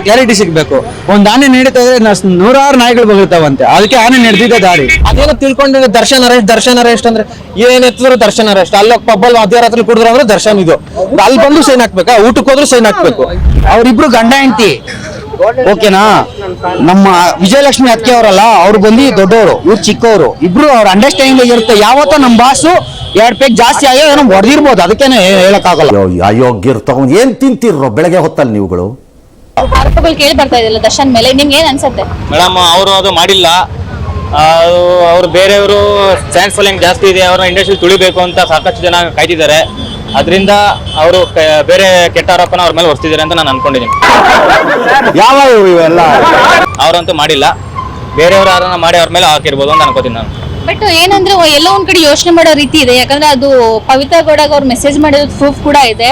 Clarity ಸಿಗ್ಬೇಕು. ಒಂದ್ ಆನೆ ನಡೀತಾ ಇದ್ರೆ ನೂರಾರು ನಾಯಿಗಳು ಬಗ್ತಾವಂತೆ, ಅದಕ್ಕೆ ಆನೆ ನಡೆದಿದ್ದ ದಾರಿ. ಅದೇನೋ ತಿಳ್ಕೊಂಡು ದರ್ಶನ್ ಅರೆಸ್ಟ್ ಅಂದ್ರೆ ಏನ್ ಎತ್ತಿದ್ರು ದರ್ಶನ್ ಅರೆಸ್ಟ್. ಅಲ್ಲ ಪಬ್ಬಲ್ ಮಧ್ಯರಾತ್ರಿ ಕುಡಿದ್ರು ಅಂದ್ರೆ ದರ್ಶನ್ ಇದು ಅಲ್ಲಿ ಬಂದು ಸೈನ್ ಹಾಕ್ಬೇಕಾ, ಊಟಕ್ಕೆ ಹೋದ್ರು ಸೈನ್ ಹಾಕ್ಬೇಕು. ಅವ್ರಿಬ್ರು ಗಂಡ ಹೆಂಡತಿ, ಓಕೆನಾ? ನಮ್ಮ ವಿಜಯಲಕ್ಷ್ಮಿ ಅತ್ಕೆ ಅವರಲ್ಲ, ಅವ್ರು ಬಂದು ದೊಡ್ಡವರು, ಇವ್ರು ಚಿಕ್ಕವರು, ಇಬ್ರು ಅವ್ರ ಅಂಡರ್ಸ್ಟ್ಯಾಂಡಿಂಗ್ ಇರುತ್ತೆ. ಯಾವತ್ತೋ ನಮ್ಮ ಬಾಸು 2 ಪೇಕ್ ಜಾಸ್ತಿ ಆಗ್ಯೋ ಏನೋ ಹೊಡೆದಿರ್ಬೋದು, ಅದಕ್ಕೇನೆ ಹೇಳಕ್ಕಾಗಲ್ಲ. ಅಯೋಗ್ಯರು ತಗೊಂಡ್ ಏನ್ ತಿಂತಿರೋ ಬೆಳಗ್ಗೆ ಹೊತ್ತಲ್ಲಿ ನೀವುಗಳು? ಆರೋಪಗಳು ಕೇಳಿ ಬರ್ತಾ ಇದೆಯಲ್ಲ ದರ್ಶನ್ ಮೇಲೆ, ನಿಮ್ಗೆ ಏನ್ ಅನ್ಸುತ್ತೆ? ಮೇಡಮ್ ಅವರು ಅದು ಮಾಡಿಲ್ಲ, ಅವ್ರು ಬೇರೆಯವರು ಚಾನ್ಸ್ ಫಾಲೋಯಿಂಗ್ ಜಾಸ್ತಿ ಇದೆ, ಅವ್ರನ್ನ ಇಂಡಸ್ಟ್ರಿ ತುಳಿಬೇಕು ಅಂತ ಸಾಕಷ್ಟು ಜನ ಕಾಯ್ತಿದ್ದಾರೆ. ಅದರಿಂದ ಅವರು ಬೇರೆ ಕೆಟ್ಟ ಆರೋಪನ ಅವ್ರ ಮೇಲೆ ಹೊರಿಸ್ತಿದ್ದಾರೆ ಅಂತ ನಾನು ಅನ್ಕೊಂಡಿದ್ದೀನಿ. ಯಾವ ಇವೆಲ್ಲ ಅವರಂತೂ ಮಾಡಿಲ್ಲ, ಬೇರೆಯವರು ಯಾರನ್ನ ಮಾಡಿ ಅವ್ರ ಮೇಲೆ ಹಾಕಿರ್ಬೋದು ಅಂತ ಅನ್ಕೋತೀನಿ ನಾನು. ಬಟ್ ಏನಂದ್ರೆ ಎಲ್ಲೋ ಒಂದ್ ಕಡೆ ಯೋಚನೆ ಮಾಡೋ ರೀತಿ ಇದೆ. ಯಾಕಂದ್ರೆ ಅದು ಪವಿತ್ರ ಗೌಡಗೆ ಅವ್ರು ಮೆಸೇಜ್ ಮಾಡಿರೋದು ಪ್ರೂಫ್ ಕೂಡ ಇದೆ.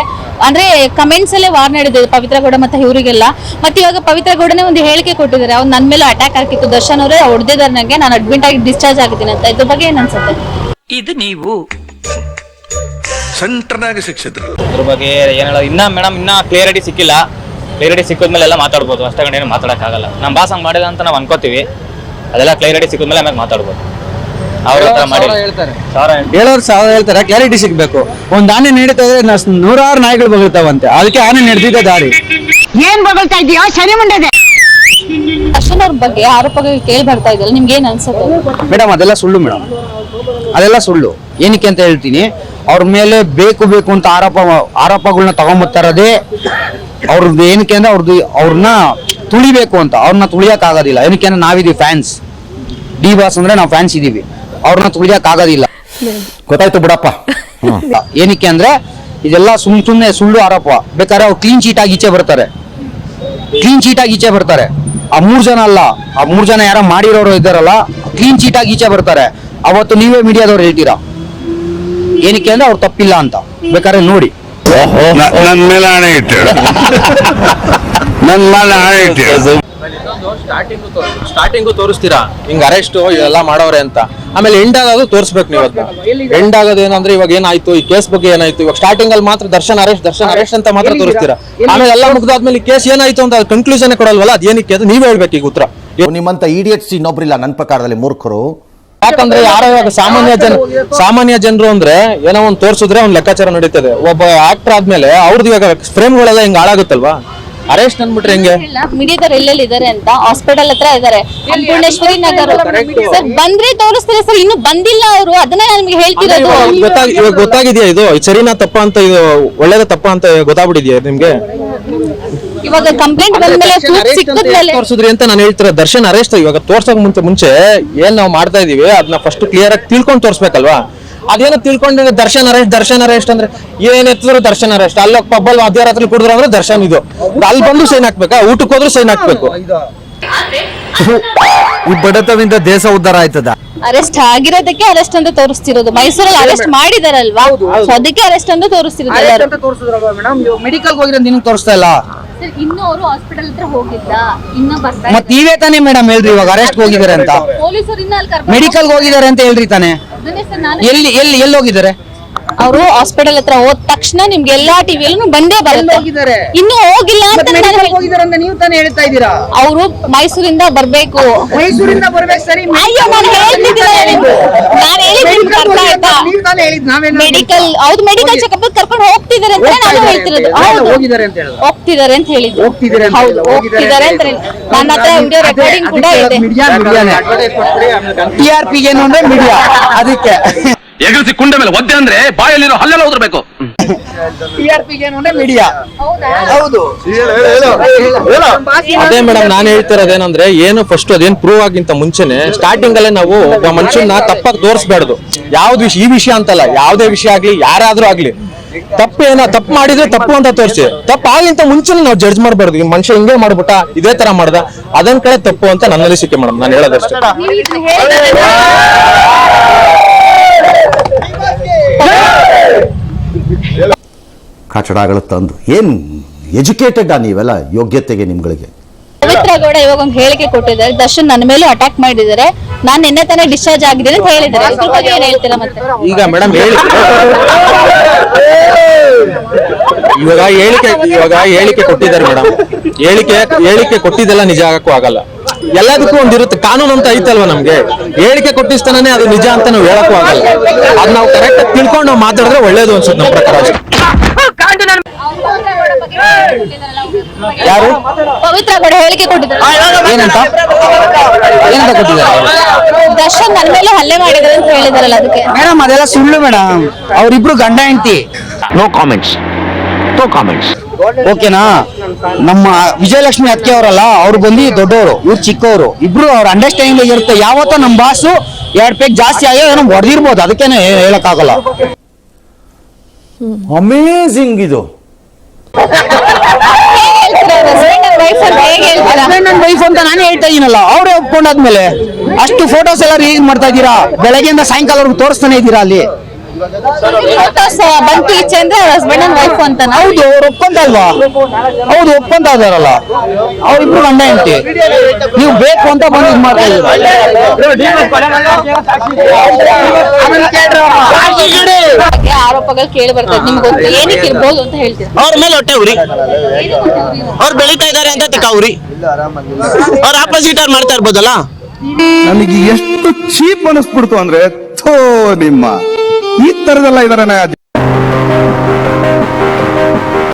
ಅಂದ್ರೆ ಕಮೆಂಟ್ಸ್ ಅಲ್ಲೇ ವಾರ್ ನಡೆದಿದೆ ಪವಿತ್ರ ಗೌಡ ಮತ್ತೆ ಇವರಿಗೆಲ್ಲ. ಮತ್ತೆ ಇವಾಗ ಪವಿತ್ರ ಗೌಡನೇ ಒಂದು ಹೇಳಿಕೆ ಕೊಟ್ಟಿದ್ದಾರೆ, ಅವ್ರು ನನ್ನ ಮೇಲೆ ಅಟ್ಯಾಕ್ ಆಗಿತ್ತು, ದರ್ಶನ್ ಅವರೇ ಹೊಡೆದಿದ್ದಾರೆ, ನನಗೆ ನಾನು ಅಡ್ಮಿಟ್ ಆಗಿ ಡಿಸ್ಚಾರ್ಜ್ ಆಗಿದ್ದೀನಿ ಅಂತ. ಇದ್ರ ಬಗ್ಗೆ ಏನ್ ಅನ್ಸುತ್ತೆ? ಇದು ನೀವು ಸೆಂಟರ್ನಾಗಿ ಶಿಕ್ಷಿತರು ಅದ್ರ ಬಗ್ಗೆ ಏನ್ ಹೇಳೋದು ಇನ್ನ ಮೇಡಮ್, ಇನ್ನ ಕ್ಲಿಯರಿಟಿ ಸಿಕ್ಕಿಲ್ಲ. ಕ್ಲಿಯರಿಟಿ ಸಿಕ್ಕಿದ್ಮೇಲೆ ಎಲ್ಲ ಮಾತಾಡ್ಬೋದು, ಅಷ್ಟೇ ಏನು ಮಾತಾಡೋಕ್ಕಾಗಲ್ಲ. ನಮ್ಮ ಬಾಸ್ ಹಂಗೆ ಮಾಡಿಲ್ಲ ಅಂತ ನಾವು ಅನ್ಕೋತೀವಿ, ಅದೆಲ್ಲ ಕ್ಲಿಯರಿಟಿ ಸಿಕ್ಕಿದ್ಮೇಲೆ ಆಮೇಲೆ ಮಾತಾಡ್ಬೋದು. ಅವ್ರ ಹತ್ರ ಮಾಡಿ ಹೇಳೋರು ಸಾವಿರ ಹೇಳ್ತಾರೆ, ಕ್ಲಾರಿಟಿ ಸಿಗ್ಬೇಕು. ಒಂದ್ ಆನೆ ನಡೀತಾ ಇದ್ರೆ ನೂರಾರು ನಾಯಿಗಳು ಬಗ್ತಾವಂತೆ, ಅದಕ್ಕೆ ಆನೆ ನಡೆದಿದ್ದ ದಾರಿ. ಏನ್ ಬಗಳ್ತಾ ಇದೀಯೋ ಶನಿ ಮುಂಡೆದೆ. ದರ್ಶನ್ ಅವ್ರ ಬಗ್ಗೆ ಆರೋಪಗಳು ಕೇಳಿ ಬರ್ತಾ ಇದೆಯಲ್ಲ, ನಿಮ್ಗೆ ಏನ್ ಅನ್ಸುತ್ತೆ? ಮೇಡಮ್ ಅದೆಲ್ಲ ಸುಳ್ಳು ಮೇಡಮ್, ಅದೆಲ್ಲ ಸುಳ್ಳು. ಏನಕ್ಕೆ ಅಂತ ಹೇಳ್ತೀನಿ, ಅವ್ರ ಮೇಲೆ ಬೇಕು ಅಂತ ಆರೋಪಗಳನ್ನ ತಗೊಂಬತ್ತಾ ಇರೋದೇ ಅವ್ರದ್ದು. ಏನಕ್ಕೆ ಅಂದ್ರೆ ಅವ್ರನ್ನ ತುಳಿಬೇಕು ಅಂತ. ಅವ್ರನ್ನ ತುಳಿಯಕ್ ಆಗೋದಿಲ್ಲ. ಏನಕ್ಕೆ ಅಂದ್ರೆ ನಾವಿದೀವಿ ಫ್ಯಾನ್ಸ್, ಡಿ ಬಾಸ್ ಅಂದ್ರೆ ನಾವು ಫ್ಯಾನ್ಸ್ ಇದೀವಿ, ಅವ್ರನ್ನ ತುಳಿಯಕ್ ಆಗೋದಿಲ್ಲ. ಗೊತ್ತಾಯ್ತು ಬಿಡಪ್ಪ. ಏನಕ್ಕೆ ಅಂದ್ರೆ ಇದೆಲ್ಲ ಸುಮ್ನೆ ಸುಳ್ಳು ಆರೋಪ. ಬೇಕಾದ್ರೆ ಅವ್ರು ಕ್ಲೀನ್ ಚೀಟ್ ಆಗಿ ಈಚೆ ಬರ್ತಾರೆ, ಆ 3 ಜನ ಅಲ್ಲ, ಆ 3 ಜನ ಯಾರ ಮಾಡಿರೋರು ಇದ್ದಾರಲ್ಲ, ಕ್ಲೀನ್ ಚೀಟ್ ಆಗಿ ಈಚೆ ಬರ್ತಾರೆ. ಅವತ್ತು ನೀವೇ ಮೀಡಿಯಾದವ್ರು ಹೇಳ್ತೀರಾ ಏನಕ್ಕೆ ಅಂದ್ರೆ ಅವ್ರು ತಪ್ಪಿಲ್ಲ ಅಂತ. ಬೇಕಾದ್ರೆ ನೋಡಿ. ನನ್ನ ಮೇಲೆ ಆಣೆ ಇಟ್ಟು ಸ್ಟಾರ್ಟಿಂಗು ತೋರಿಸ್ತೀರಾ ಹಿಂಗ್ ಅರೆಸ್ಟ್ ಇದೆಲ್ಲ ಮಾಡೋರೆ ಅಂತ, ಆಮೇಲೆ ಎಂಡ್ ಆಗೋದು ತೋರಿಸ್ಬೇಕು ನೀವು. ಎಂಡ್ ಆಗೋದು ಏನಂದ್ರೆ ಇವಾಗ ಏನಾಯ್ತು, ಈ ಕೇಸ್ ಬಗ್ಗೆ ಏನಾಯ್ತು, ಇವಾಗ ಸ್ಟಾರ್ಟಿಂಗ್ ಅಲ್ಲಿ ಮಾತ್ರ ದರ್ಶನ್ ಅರೆಸ್ಟ್ ಅಂತ ಮಾತ್ರ ತೋರಿಸ್ತೀರಾ. ಆಮೇಲೆ ಎಲ್ಲ ಮುಗ್ದಾದ್ಮೇಲೆ ಕೇಸ್ ಏನಾಯ್ತು ಅಂತ ಕನ್ಕ್ಲೂಷನ್ ಕೊಡಲ್ವಲ್ಲ, ಅದ್ ಏನಕ್ಕೆ ಅದು ನೀವೇ ಹೇಳ್ಬೇಕು ಈಗ ಉತ್ತರ. ನಿಮ್ಮಂತ ಇಡಿಯಟ್ಸ್ ಇನ್ನೊಬ್ರಿಲ್ಲ ನನ್ನ ಪ್ರಕಾರದಲ್ಲಿ, ಮೂರ್ಖರು. ಯಾಕಂದ್ರೆ ಯಾರೋ ಇವಾಗ ಸಾಮಾನ್ಯ ಜನರು ಅಂದ್ರೆ ಏನೋ ಒಂದು ತೋರಿಸಿದ್ರೆ ಒಂದು ಲೆಕ್ಕಾಚಾರ ನಡೀತದೆ. ಒಬ್ಬ ಆಕ್ಟರ್ ಆದ್ಮೇಲೆ ಅವ್ರದ್ದು ಇವಾಗ ಫ್ರೇಮ್ಗಳೆಲ್ಲ ಹಿಂಗ್ ಹಾಳಾಗುತ್ತಲ್ವಾ, ಅರೆಸ್ಟ್ ಅನ್ಬಿಟ್ರೆ ಹೆಂಗೆ? ಮೀಡಿಯಾದವ್ರು ಎಲ್ಲೆಲ್ಲಿ ಇದಾರೆ ಅಂತ ಹಾಸ್ಪಿಟಲ್ ಹತ್ರ ಇದಾರೆ, ಅನ್ನಪೂರ್ಣೇಶ್ವರಿ ನಗರ. ಸರ್ ಬಂದ್ರೆ ತೋರಿಸ್ತಾರೆ ಸರ್, ಇನ್ನು ಬಂದಿಲ್ಲ ಅವರು, ಅದನ್ನೇ ನಾನು ನಿಮ್ಗೆ ಹೇಳ್ತಿರೋದು. ಇವಾಗ ಗೊತ್ತಾಗಿದೆಯಾ ಇದು ಸರಿನಾ ತಪ್ಪ ಅಂತ, ಇದು ಒಳ್ಳೇದ ತಪ್ಪ ಅಂತ ಗೊತ್ತಾಗ್ಬಿಟ್ಟಿದ್ಯಾ ನಿಮ್ಗೆ? ಇವಾಗ ಕಂಪ್ಲೇಂಟ್ ಬಂದ್ಮೇಲೆ ತೋರಿಸಿದ್ರಿ ಅಂತ ನಾನು ಹೇಳ್ತಿರೋ. ದರ್ಶನ್ ಅರೆಸ್ಟ್ ಇವಾಗ ತೋರ್ಸಕ್ ಮುಂಚೆ ಏನ್ ನಾವು ಮಾಡ್ತಾ ಇದೀವಿ ಅದನ್ನ ಫಸ್ಟ್ ಕ್ಲಿಯರ್ ಆಗಿ ತಿಳ್ಕೊಂಡು ತೋರ್ಸ್ಬೇಕಲ್ವಾ. ಅದೇನೋ ತಿಳ್ಕೊಂಡು ದರ್ಶನ್ ಅರೆಸ್ಟ್ ಅಂದ್ರೆ ಏನ್ ಎತ್ತಿದ್ರು ದರ್ಶನ್ ಅರೆಸ್ಟ್. ಅಲ್ಲ ಪಬ್ಬಲ್ ಮಧ್ಯರಾತ್ರಿ ಕುಡಿದ್ರು ಅಂದ್ರೆ ದರ್ಶನ್ ಇದು ಅಲ್ಲಿ ಬಂದು ಸೈನ್ ಹಾಕ್ಬೇಕಾ, ಊಟಕ್ಕೆ ಹೋದ್ರು ಸೈನ್ ಹಾಕ್ಬೇಕು. ಈ ಬಡತವಿಂದ ದೇಶ ಉದ್ಧಾರ ಆಯ್ತದ. ಅರೆಸ್ಟ್ ಆಗಿರೋದಕ್ಕೆ ಅರೆಸ್ಟ್ ಅಂತ ತೋರಿಸ್ತಿರೋದು. ಮೈಸೂರಲ್ಲಿ ಅರೆಸ್ಟ್ ಮಾಡಿದಾರಲ್ವಾ, ಅದಕ್ಕೆ ಅರೆಸ್ಟ್ ಅಂತ ತೋರಿಸ್ತಿರೋದು. ಮೆಡಿಕಲ್ ಹೋಗಿರೋದು ನಿಮ್ಗೆ ತೋರಿಸ್ತಾ ಇಲ್ಲ. ಇನ್ನು ಅವರು ಹಾಸ್ಪಿಟಲ್ ಹತ್ರ ಹೋಗಿದ್ದ, ಇನ್ನ ಬರ್ತಾ ಮತ್ ನೀವೇ ತಾನೇ ಮೇಡಮ್ ಹೇಳ್ರಿ ಇವಾಗ ಅರೆಸ್ಟ್ ಹೋಗಿದ್ದಾರೆ ಅಂತ. ಪೊಲೀಸರು ಇನ್ನ ಅಲ್ಲಿ ಕರ್ಕೊಂಡು ಮೆಡಿಕಲ್ ಹೋಗಿದ್ದಾರೆ ಅಂತ ಹೇಳ್ರಿ ತಾನೆ. ಎಲ್ಲಿ ಹೋಗಿದ್ದಾರೆ? ಅವರು ಹಾಸ್ಪಿಟಲ್ ಹತ್ರ ಹೋದ ತಕ್ಷಣ ನಿಮ್ಗೆ ಎಲ್ಲಾ ಟಿವಿಯಲ್ಲೂ ಬಂದೇ ಬರುತ್ತೆ. ಇನ್ನು ಹೋಗಿಲ್ಲ ಅಂತ ನೀವು ತಾನೇ ಹೇಳ್ತಾ ಇದ್ದೀರಾ. ಅವರು ಮೈಸೂರಿಂದ ಬರ್ಬೇಕು. ಮೈಸೂರಿಂದ ಬರ್ಬೇಕು ಸರಿ. ಅಯ್ಯೋ ನಾನು ಮೆಡಿಕಲ್ ಹೌದು, ಮೆಡಿಕಲ್ ಚೆಕಪ್ ಕರ್ಕೊಂಡು ಹೋಗ್ತಿದ್ದಾರೆ ಅಂತ ನಾನು ಹೇಳ್ತಿರೋದು. ಹೋಗ್ತಿದ್ದಾರೆ ಅಂತ ಹೇಳಿದ್ರು. ಹೌದು ಹೋಗ್ತಿದ್ದಾರೆ ಅಂತ. ನನ್ನ ಹತ್ರ ವಿಡಿಯೋ ರೆಕಾರ್ಡಿಂಗ್ ಕೂಡ ಇದೆ. TRP ಏನು ಅಂದ್ರೆ ಮೀಡಿಯಾ, ಅದಕ್ಕೆ ಎಗರಿಸಿ ಕುಂಡ ಮೇಲೆ ಒದ್ದೆ ಅಂದ್ರೆ ಬಾಯಲ್ಲಿರೋ ಹಲ್ಲೆಲ್ಲ ಉದ್ರಬೇಕು. TRP ಏನು ಅಂದ್ರೆ ಮೀಡಿಯಾ. ಹೌದು ಅದೇ ಮೇಡಮ್ ನಾನು ಹೇಳ್ತಿರೋದೇನಂದ್ರೆ, ಏನು ಫಸ್ಟ್ ಅದೇನ್ ಪ್ರೂವ್ ಆಗಿಂತ ಮುಂಚೆನೆ ಸ್ಟಾರ್ಟಿಂಗ್ ಅಲ್ಲೇ ನಾವು ಒಬ್ಬ ಮನುಷ್ಯನ ತಪ್ಪಾಗಿ ತೋರಿಸ್ಬಾರ್ದು. ಯಾವ್ದು ಈ ವಿಷಯ ಅಂತಲ್ಲ, ಯಾವ್ದೇ ವಿಷಯ ಆಗ್ಲಿ ಯಾರಾದ್ರೂ ಆಗ್ಲಿ, ತಪ್ಪು ಮಾಡಿದ್ರೆ ತಪ್ಪು ಅಂತ ತೋರಿಸಿ, ತಪ್ಪು ಆಗಿಂತ ಮುಂಚೆನೆ ನಾವು ಜಡ್ಜ್ ಮಾಡಬಾರ್ದು. ಈ ಮನುಷ್ಯ ಹಿಂಗೆ ಮಾಡ್ಬಿಟ್ಟ, ಇದೇ ತರ ಮಾಡ್ದ, ಅದನ್ ಕಡೆ ತಪ್ಪು ಅಂತ ನನ್ನ ಅನಿಸಿಕೆ ಮೇಡಮ್. ನಾನು ಹೇಳೋದಷ್ಟೇ. ಕಚಡಗಳು ತಂದು ಏನ್ ಎಜುಕೇಟೆಡ್ ನೀವೆಲ್ಲ ಯೋಗ್ಯತೆಗೆ ನಿಮ್ಗಳಿಗೆ. ಪವಿತ್ರ ಗೌಡ ಇವಾಗ ಒಂದು ಹೇಳಿಕೆ ಕೊಟ್ಟಿದ್ದಾರೆ, ದರ್ಶನ್ ನನ್ನ ಮೇಲೂ ಅಟ್ಯಾಕ್ ಮಾಡಿದ್ದಾರೆ, ನಾನು ನಿನ್ನೆ ತಾನೇ ಡಿಸ್ಚಾರ್ಜ್ ಆಗಿದ್ದೀನಿ ಅಂತ ಹೇಳಿದ್ದಾರೆ. ಇದ್ರ ಬಗ್ಗೆ ಏನ್ ಹೇಳ್ತೀರಾ ಮತ್ತೆ? ಈಗ ಮೇಡಮ್ ಇವಾಗ ಹೇಳಿಕೆ ಕೊಟ್ಟಿದ್ದಾರೆ ಮೇಡಮ್. ಹೇಳಿಕೆ ಕೊಟ್ಟಿದ್ದೆಲ್ಲ ನಿಜ ಆಗಕ್ಕೂ ಆಗಲ್ಲ. ಎಲ್ಲದಕ್ಕೂ ಒಂದಿರುತ್ತೆ, ಕಾನೂನು ಅಂತ ಐತಲ್ವಾ ನಮ್ಗೆ. ಹೇಳಿಕೆ ಕೊಟ್ಟಿಸ್ತಾನೆ ಅದು ನಿಜ ಅಂತ ನಾವು ಹೇಳಕ್ಕೂ ಆಗಲ್ಲ. ಅದ್ ನಾವು ಕರೆಕ್ಟ್ ಆಗಿ ತಿಳ್ಕೊಂಡು ನಾವು ಮಾತಾಡಿದ್ರೆ ಒಳ್ಳೇದು ಅನ್ಸುತ್ತೆ ನಮ್ಮ ಪ್ರಕಾರ ಅಷ್ಟೇ. ಯಾರು? ಪವಿತ್ರ ಗೌಡ ಹೇಳಿಕೆ ಕೊಟ್ಟಿದ್ದಾರೆ. ಏನಂತ ಕೊಟ್ಟಿದ್ದಾರೆ? ದರ್ಶನ್ ನನ್ನ ಮೇಲೆ ಹಲ್ಲೆ ಮಾಡಿದ್ದಾರೆ ಅಂತ ಹೇಳಿದಾರಲ್ಲ, ಅದಕ್ಕೆ. ಮೇಡಮ್ ಅದೆಲ್ಲ ಸುಳ್ಳು ಮೇಡಮ್. ಅವ್ರಿಬ್ರು ಗಂಡ ಹೆಂಡತಿ. No comments. ಓಕೆನಾ? ನಮ್ಮ ವಿಜಯಲಕ್ಷ್ಮಿ ಅತ್ಕೆ ಅವರಲ್ಲ, ಅವ್ರು ಬಂದು ದೊಡ್ಡವರು, ಇವ್ರು ಚಿಕ್ಕವರು. ಇಬ್ರು ಅವ್ರ ಅಂಡರ್ಸ್ಟ್ಯಾಂಡಿಂಗ್ ಇರುತ್ತೆ. ಯಾವತ್ತೋ ನಮ್ಮ ಬಾಸು 2 ಪೇಕ್ ಜಾಸ್ತಿ ಆಗ್ಯೋ ಏನೋ ಹೊಡೆದಿರ್ಬೋದು, ಅದಕ್ಕೇನೆ ಹೇಳಕ್ಕಾಗಲ್ಲ. ಅಮೇಝಿಂಗ್ ಇದು. ಹಸ್ಬೆಂಡ್ ಅಂಡ್ ವೈಫ್ ಅಂತ ನಾನೇ ಹೇಳ್ತಾ ಇದೀನಲ್ಲ, ಅವರೇ ಒಪ್ಕೊಂಡಾದ್ಮೇಲೆ ಅಷ್ಟು ಫೋಟೋಸ್ ಎಲ್ಲ ರಿಲೀಸ್ ಮಾಡ್ತಾ ಇದ್ದೀರಾ. ಬೆಳಗ್ಗೆಯಿಂದ ಸಾಯಂಕಾಲವರೆಗೂ ತೋರಿಸ್ತಾನೆ ಇದ್ದೀರಾ ಅಲ್ಲಿ. ಫೋಟೋಸ್ ಬಂತು ಈಚೆ ಅಂದ್ರೆ ಹಸ್ಬೆಂಡ್ ಅಂಡ್ ವೈಫ್ ಅಂತ. ಹೌದು, ಅವ್ರು ಒಪ್ಕೊಂತಲ್ವಾ? ಹೌದು, ಒಪ್ಕೊಂತ ಇದಾರಲ್ಲ ಅವ್ರಿಬ್ರು ಗಂಡ ಹೆಂಡತಿ. ನೀವು ಬೇಕು ಅಂತ ಬಂದು ಇದು ಮಾಡ್ತಾ ಇದ್ದೀರಾ. ಆರೋಪಗಳು ಕೇಳಿ ಬರ್ತದೆ, ನಿಮ್ಗೆ ಏನಕ್ಕೆ ಇರ್ಬೋದು ಅಂತ ಹೇಳ್ತೀರಾ? ಅವ್ರ ಮೇಲೆ ಹೊಟ್ಟೆ ಉರಿ, ಅವ್ರು ಬೆಳೀತಾ ಇದಾರೆ ಅಂತ ತಿಕ್ಕಾವ್ರಿ, ಅವ್ರ ಆಪೋಸಿಟ್ ಅವ್ರು ಮಾಡ್ತಾ ಇರ್ಬೋದಲ್ಲ. ನನಗೆ ಎಷ್ಟು ಚೀಪ್ ಅನಿಸ್ಬಿಡ್ತು ಅಂದ್ರೆ, ಥೋ ನಿಮ್ಮ ಈ ತರದೆಲ್ಲ ಇದಾರೆ.